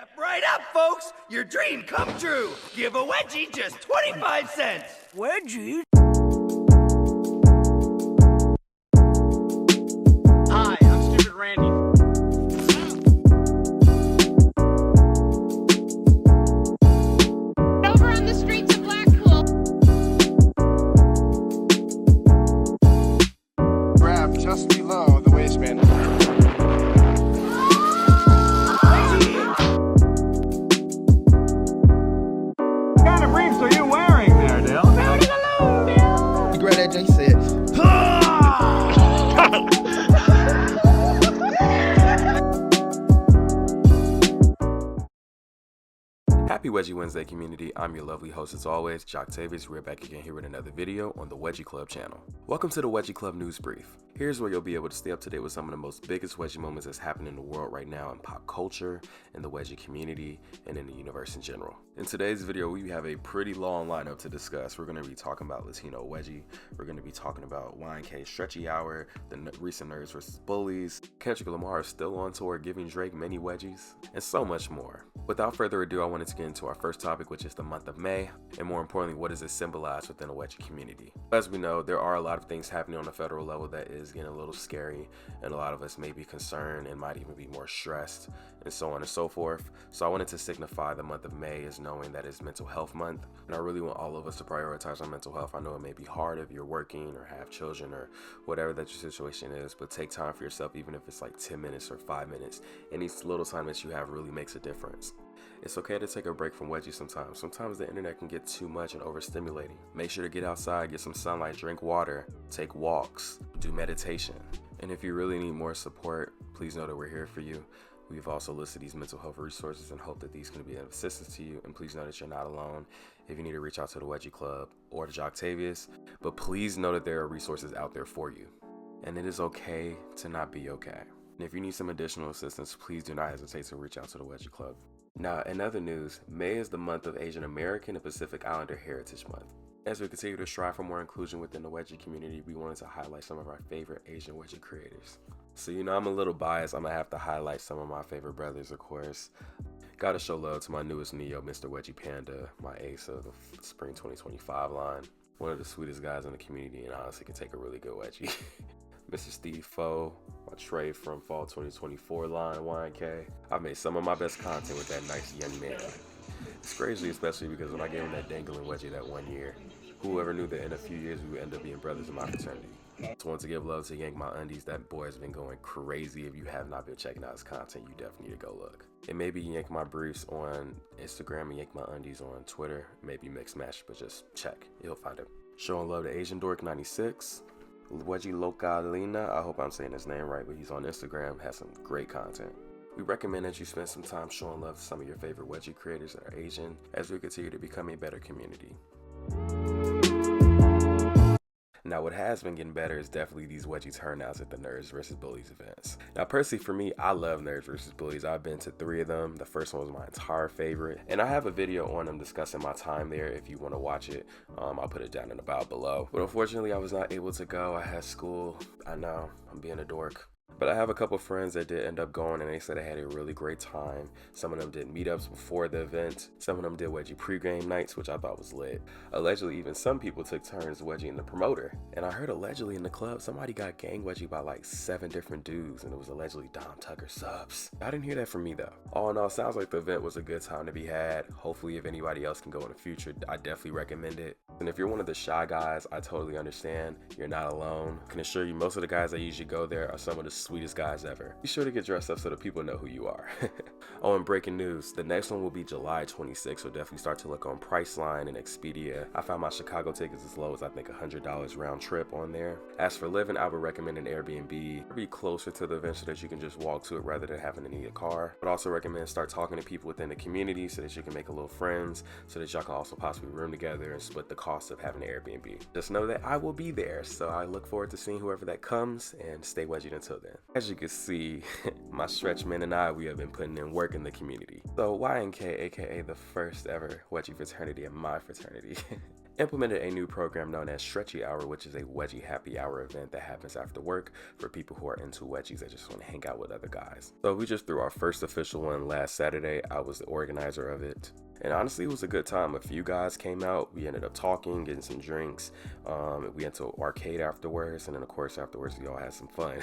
Step right up, folks! Your dream come true! Give a wedgie just 25 cents! Wedgies? Hi, I'm Stupid Randy. Over on the streets of Blackpool. Grab just below the waistband. What kind of briefs are you wearing there, Dale? Rolling along, Bill. You grab that Jay said, Happy Wedgie Wednesday, community. I'm your lovely host as always, Joctavius. We're back again here with another video on the Wedgie Club channel. Welcome to the Wedgie Club Newsbrief. Here's where you'll be able to stay up to date with some of the most biggest Wedgie moments that's happening in the world right now in pop culture, in the Wedgie community, and in the universe in general. In today's video, we have a pretty long lineup to discuss. We're going to be talking about Latino Wedgie. We're going to be talking about YNK Stretchy Hour, the recent Nerds vs. Bullies. Kendrick Lamar is still on tour giving Drake many wedgies, and so much more. Without further ado, I wanted to get into our first topic, which is the month of May, and more importantly, what does it symbolize within the Wedgie community? As we know, there are a lot of things happening on the federal level that is getting a little scary, and a lot of us may be concerned and might even be more stressed, and so on and so forth. So I wanted to signify the month of May as knowing that it's Mental Health Month, and I really want all of us to prioritize our mental health. I know it may be hard if you're working or have children or whatever that your situation is, but take time for yourself, even if it's like 10 minutes or 5 minutes. Any little time that you have really makes a difference. It's okay to take a break from wedgies sometimes. Sometimes the internet can get too much and overstimulating. Make sure to get outside, get some sunlight, drink water, take walks, do meditation. And if you really need more support, please know that we're here for you. We've also listed these mental health resources and hope that these can be of assistance to you. And please know that you're not alone if you need to reach out to the Wedgie Club or to Joctavius. But please know that there are resources out there for you. And it is okay to not be okay. And if you need some additional assistance, please do not hesitate to reach out to the Wedgie Club. Now, in other news, May is the month of Asian American and Pacific Islander Heritage Month. As we continue to strive for more inclusion within the Wedgie community, we wanted to highlight some of our favorite Asian Wedgie creators. So, I'm a little biased. I'm going to have to highlight some of my favorite brothers, of course. Gotta show love to my newest Neo, Mr. Wedgie Panda, my ace of the Spring 2025 line. One of the sweetest guys in the community, and honestly can take a really good wedgie. Mr. Steve Foe, my Trey from Fall 2024 line, YNK. I've made some of my best content with that nice young man. It's crazy, especially because when I gave him that dangling wedgie that 1 year, whoever knew that in a few years we would end up being brothers in my fraternity. Just want to give love to Yank My Undies. That boy has been going crazy. If you have not been checking out his content, you definitely need to go look. It may be Yank My Briefs on Instagram and Yank My Undies on Twitter. Maybe mix match, but just check. You'll find it. Showing love to Asian Dork 96. Wedgie Localina, I hope I'm saying his name right, but he's on Instagram, has some great content. We recommend that you spend some time showing love to some of your favorite Wedgie creators that are Asian as we continue to become a better community. Now, what has been getting better is definitely these wedgie turnouts at the Nerds vs. Bullies events. Now, personally, for me, I love Nerds vs. Bullies. I've been to 3 of them. The first one was my entire favorite. And I have a video on them discussing my time there if you want to watch it. I'll put it down in the bio below. But unfortunately, I was not able to go. I had school. I know, I'm being a dork. But I have a couple friends that did end up going, and they said they had a really great time. Some of them did meetups before the event. Some of them did wedgie pregame nights, which I thought was lit. Allegedly, even some people took turns wedgieing the promoter. And I heard allegedly in the club, somebody got gang wedgie by like 7 different dudes, and it was allegedly Dom Tucker subs. I didn't hear that from me though. All in all, sounds like the event was a good time to be had. Hopefully, if anybody else can go in the future, I definitely recommend it. And if you're one of the shy guys, I totally understand. You're not alone. I can assure you, most of the guys that usually go there are some of the sweetest guys ever. Be sure to get dressed up so that people know who you are. Oh, and breaking news, the next one will be July 26th, so definitely start to look on Priceline and Expedia. I found my Chicago tickets as low as I think $100 round trip on there. As for living, I would recommend an Airbnb. Be closer to the event so that you can just walk to it rather than having to need a car. But also recommend start talking to people within the community so that you can make a little friends, so that y'all can also possibly room together and split the cost of having an Airbnb. Just know that I will be there, so I look forward to seeing whoever that comes, and stay wedgied until then. As you can see, my stretch man and I, we have been putting in work in the community. So YNK, aka the first ever wedgie fraternity in my fraternity, implemented a new program known as Stretchy Hour, which is a wedgie happy hour event that happens after work for people who are into wedgies that just want to hang out with other guys. So we just threw our first official one last Saturday. I was the organizer of it. And honestly, it was a good time. A few guys came out. We ended up talking, getting some drinks. We went to an arcade afterwards. And then, of course, afterwards, we all had some fun.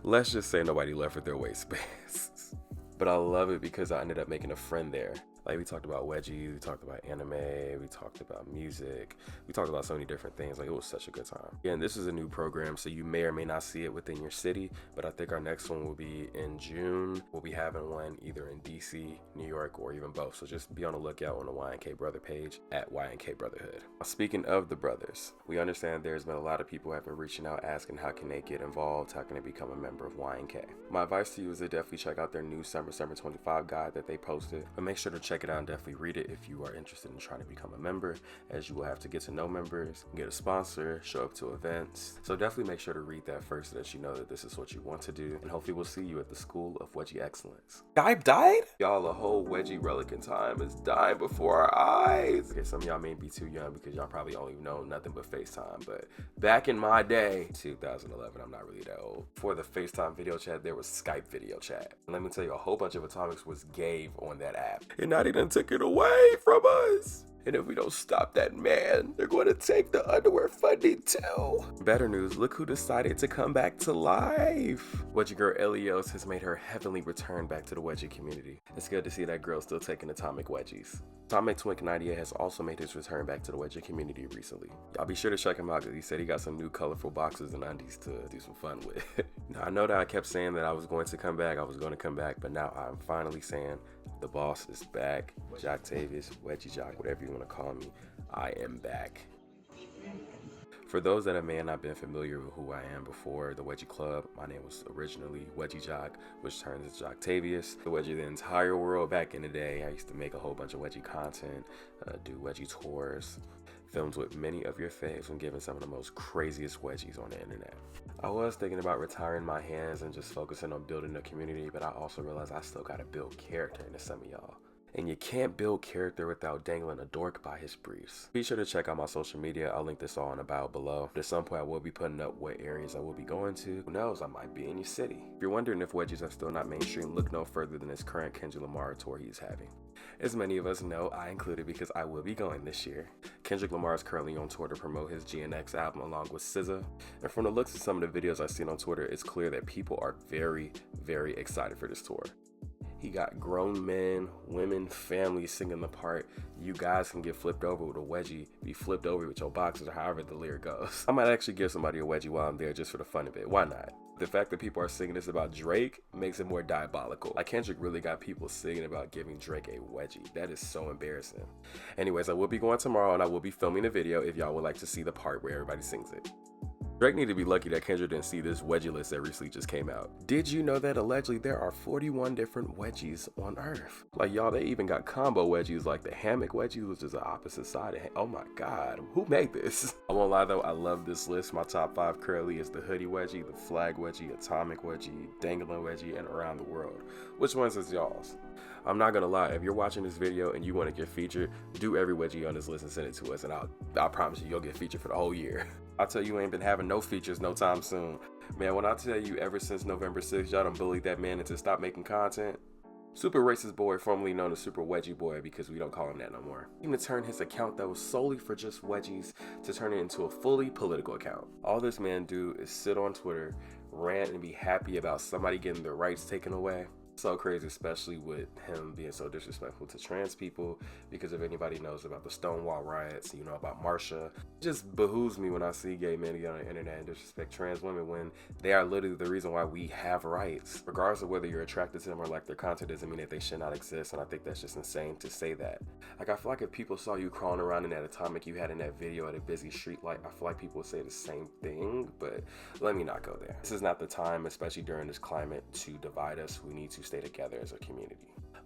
Let's just say nobody left with their waistbands. But I love it because I ended up making a friend there. Like, we talked about wedgies, we talked about anime, we talked about music, we talked about so many different things. Like, it was such a good time. Again, this is a new program, so you may or may not see it within your city, but I think our next one will be in June. We'll be having one either in DC, New York, or even both. So just be on the lookout on the YNK Brother page at YNK Brotherhood. Speaking of the brothers, we understand there's been a lot of people who have been reaching out asking how can they get involved, how can they become a member of YNK. My advice to you is to definitely check out their new Summer 25 guide that they posted, but make sure to check it out and definitely read it if you are interested in trying to become a member, as you will have to get to know members, get a sponsor, show up to events. So definitely make sure to read that first so that you know that this is what you want to do, and hopefully we'll see you at the School of Wedgie Excellence. Skype died? Y'all, a whole wedgie relic in time is dying before our eyes. Okay, some of y'all may be too young because y'all probably only know nothing but FaceTime, but back in my day, 2011, I'm not really that old. Before the FaceTime video chat, there was Skype video chat. And let me tell you, a whole bunch of atomics was gave on that app. And now they done took it away from us. And if we don't stop that man, they're going to take the underwear funding too. Better news, look who decided to come back to life. Wedgie girl Elios has made her heavenly return back to the wedgie community. It's good to see that girl still taking atomic wedgies. Atomic Twink 98 has also made his return back to the wedgie community recently. Y'all be sure to check him out because he said he got some new colorful boxes and undies to do some fun with. Now, I know that I kept saying that I was going to come back, but now I'm finally saying the boss is back. Joctavius, Wedgie Jock, whatever you want to call me, I am back. For those that may not been familiar with who I am before the Wedgie Club, my name was originally Wedgie Jock, which turns into Joctavius. The Wedgie the entire world back in the day. I used to make a whole bunch of Wedgie content, do Wedgie tours, films with many of your faves, and giving some of the most craziest wedgies on the internet. I was thinking about retiring my hands and just focusing on building a community, but I also realized I still gotta build character into some of y'all. And you can't build character without dangling a dork by his briefs. Be sure to check out my social media. I'll link this all in about below. At some point I will be putting up what areas I will be going to. Who knows, I might be in your city. If you're wondering if wedgies are still not mainstream, look no further than his current Kendrick Lamar tour he's having. As many of us know, I included because I will be going this year. Kendrick Lamar is currently on tour to promote his GNX album along with SZA. And from the looks of some of the videos I've seen on Twitter, it's clear that people are very, very excited for this tour. He got grown men, women, families singing the part. You guys can get flipped over with a wedgie, be flipped over with your boxes, or however the lyric goes. I might actually give somebody a wedgie while I'm there just for the fun of it. Why not? The fact that people are singing this about Drake makes it more diabolical. Like, Kendrick really got people singing about giving Drake a wedgie. That is so embarrassing. Anyways, I will be going tomorrow and I will be filming a video if y'all would like to see the part where everybody sings it. Drake need to be lucky that Kendrick didn't see this wedgie list that recently just came out. Did you know that allegedly there are 41 different wedgies on Earth? Like, y'all, they even got combo wedgies like the hammock wedgie, which is the opposite side of oh my god, who made this? I won't lie though, I love this list. My top 5 currently is the hoodie wedgie, the flag wedgie, atomic wedgie, dangling wedgie, and around the world. Which ones is y'all's? I'm not gonna lie, if you're watching this video and you want to get featured, do every wedgie on this list and send it to us, and I'll promise you, you'll get featured for the whole year. I'll tell you, ain't been having no features no time soon. Man, when I tell you, ever since November 6th, y'all done bullied that man into stop making content. Super Racist Boy, formerly known as Super Wedgie Boy because we don't call him that no more. Even turned his account that was solely for just wedgies to turn it into a fully political account. All this man do is sit on Twitter, rant, and be happy about somebody getting their rights taken away. So crazy, especially with him being so disrespectful to trans people, because if anybody knows about the Stonewall riots, you know about Marsha, it just behooves me when I see gay men get on the internet and disrespect trans women when they are literally the reason why we have rights. Regardless of whether you're attracted to them or like their content doesn't mean that they should not exist, and I think that's just insane to say that. Like, I feel like if people saw you crawling around in that atomic you had in that video at a busy street light, I feel like people would say the same thing, but let me not go there. This is not the time, especially during this climate, to divide us. We need to stay together as a community.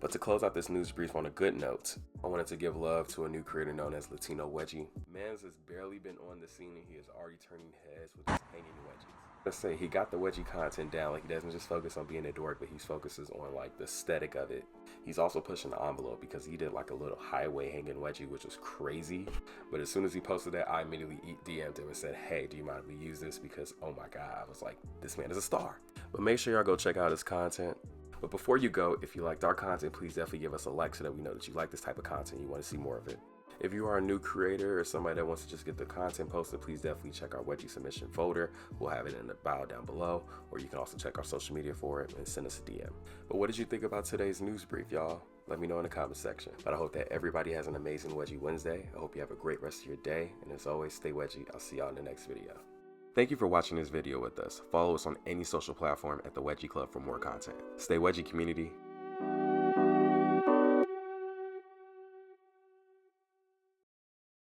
But to close out this news brief on a good note, I wanted to give love to a new creator known as Latino Wedgie. Mans has barely been on the scene and he is already turning heads with his hanging wedgies. Let's say he got the wedgie content down. Like, he doesn't just focus on being a dork, but he focuses on like the aesthetic of it. He's also pushing the envelope because he did like a little highway hanging wedgie, which was crazy. But as soon as he posted that, I immediately DM'd him and said, hey, do you mind if we use this? Because oh my god, I was like, this man is a star. But make sure y'all go check out his content. But before you go, if you liked our content, please definitely give us a like so that we know that you like this type of content and you want to see more of it. If you are a new creator or somebody that wants to just get the content posted, please definitely check our wedgie submission folder. We'll have it in the bio down below, or you can also check our social media for it and send us a DM. But what did you think about today's news brief, y'all? Let me know in the comment section. But I hope that everybody has an amazing Wedgie Wednesday. I hope you have a great rest of your day. And as always, stay wedgie. I'll see y'all in the next video. Thank you for watching this video with us. Follow us on any social platform at the Wedgie Club for more content. Stay wedgie, community.